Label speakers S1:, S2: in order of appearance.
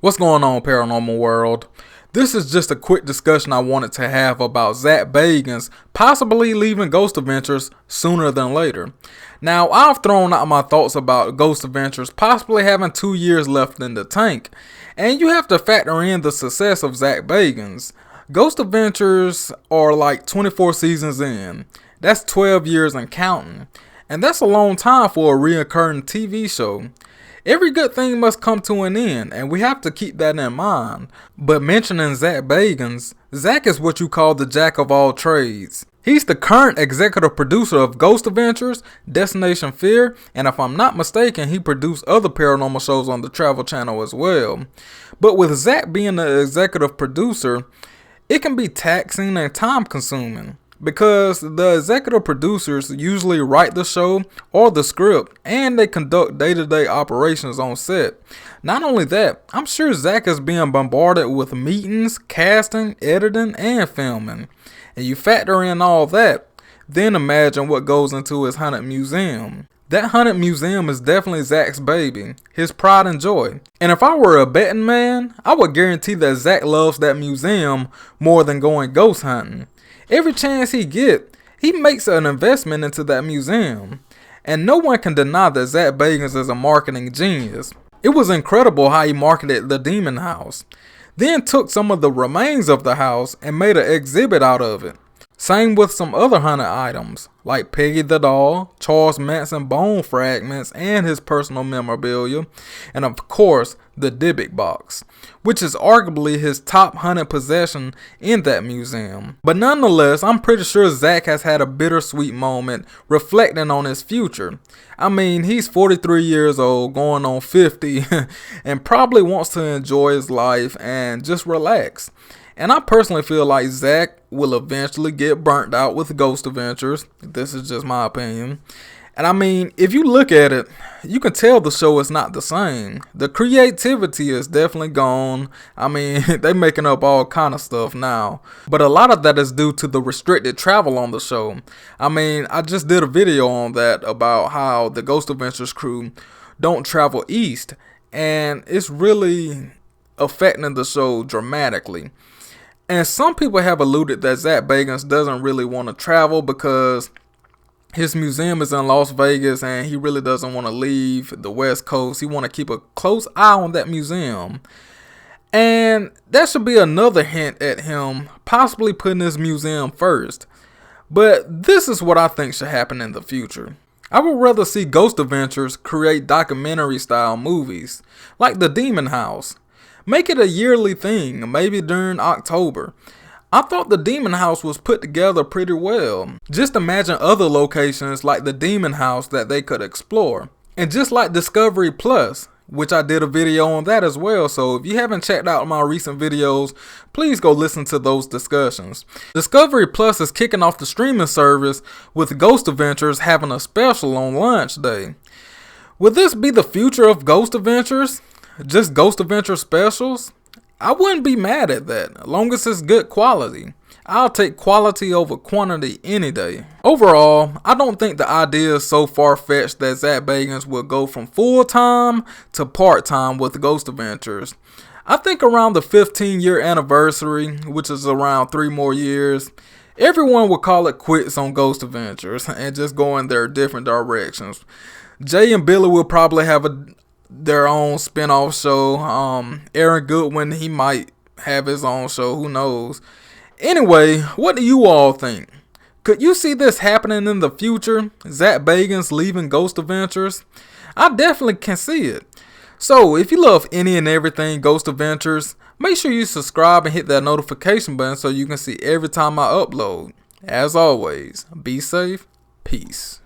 S1: What's going on, paranormal world? This is just a quick discussion I wanted to have about Zach Bagans possibly leaving Ghost Adventures sooner than later. Now, I've thrown out my thoughts about Ghost Adventures possibly having 2 years left in the tank, and you have to factor in the success of Zach Bagans. Ghost Adventures are like 24 seasons in. That's 12 years and counting, and that's a long time for a reoccurring TV show. Every good thing must come to an end, and we have to keep that in mind. But mentioning Zach Bagans, Zach is what you call the jack of all trades. He's the current executive producer of Ghost Adventures, Destination Fear, and if I'm not mistaken, he produced other paranormal shows on the Travel Channel as well. But with Zach being the executive producer, it can be taxing and time consuming, because the executive producers usually write the show or the script, and they conduct day-to-day operations on set. Not only that, I'm sure Zach is being bombarded with meetings, casting, editing, and filming. And you factor in all that, then imagine what goes into his haunted museum. That haunted museum is definitely Zach's baby, his pride and joy. And if I were a betting man, I would guarantee that Zach loves that museum more than going ghost hunting. Every chance he gets, he makes an investment into that museum. And no one can deny that Zach Bagans is a marketing genius. It was incredible how he marketed the Demon House. Then took some of the remains of the house and made an exhibit out of it. Same with some other haunted items, like Peggy the doll, Charles Manson bone fragments, and his personal memorabilia, and of course, the Dybbuk box, which is arguably his top haunted possession in that museum. But nonetheless, I'm pretty sure Zach has had a bittersweet moment reflecting on his future. I mean, he's 43 years old, going on 50, and probably wants to enjoy his life and just relax. And I personally feel like Zach will eventually get burnt out with Ghost Adventures. This is just my opinion. And I mean, if you look at it, you can tell the show is not the same. The creativity is definitely gone. I mean, they're making up all kind of stuff now. But a lot of that is due to the restricted travel on the show. I mean, I just did a video on that about how the Ghost Adventures crew don't travel east. And it's really affecting the show dramatically. And some people have alluded that Zach Bagans doesn't really want to travel because his museum is in Las Vegas and he really doesn't want to leave the West Coast. He want to keep a close eye on that museum. And that should be another hint at him possibly putting his museum first. But this is what I think should happen in the future. I would rather see Ghost Adventures create documentary style movies like The Demon House. Make it a yearly thing, maybe during October. I thought the Demon House was put together pretty well. Just imagine other locations like the Demon House that they could explore. And just like Discovery Plus, which I did a video on that as well. So if you haven't checked out my recent videos, please go listen to those discussions. Discovery Plus is kicking off the streaming service with Ghost Adventures having a special on launch day. Will this be the future of Ghost Adventures? Just Ghost Adventure specials? I wouldn't be mad at that, as long as it's good quality. I'll take quality over quantity any day. Overall, I don't think the idea is so far-fetched that Zach Bagans will go from full-time to part-time with Ghost Adventures. I think around the 15-year anniversary, which is around 3 more years, everyone will call it quits on Ghost Adventures and just go in their different directions. Jay and Billy will probably have their own spin-off show. Aaron Goodwin, he might have his own show, who knows. Anyway, what do you all think? Could you see this happening in the future? Zach Bagans leaving Ghost Adventures? I definitely can see it. So if you love any and everything Ghost Adventures, make sure you subscribe and hit that notification button so you can see every time I upload. As always, be safe, peace.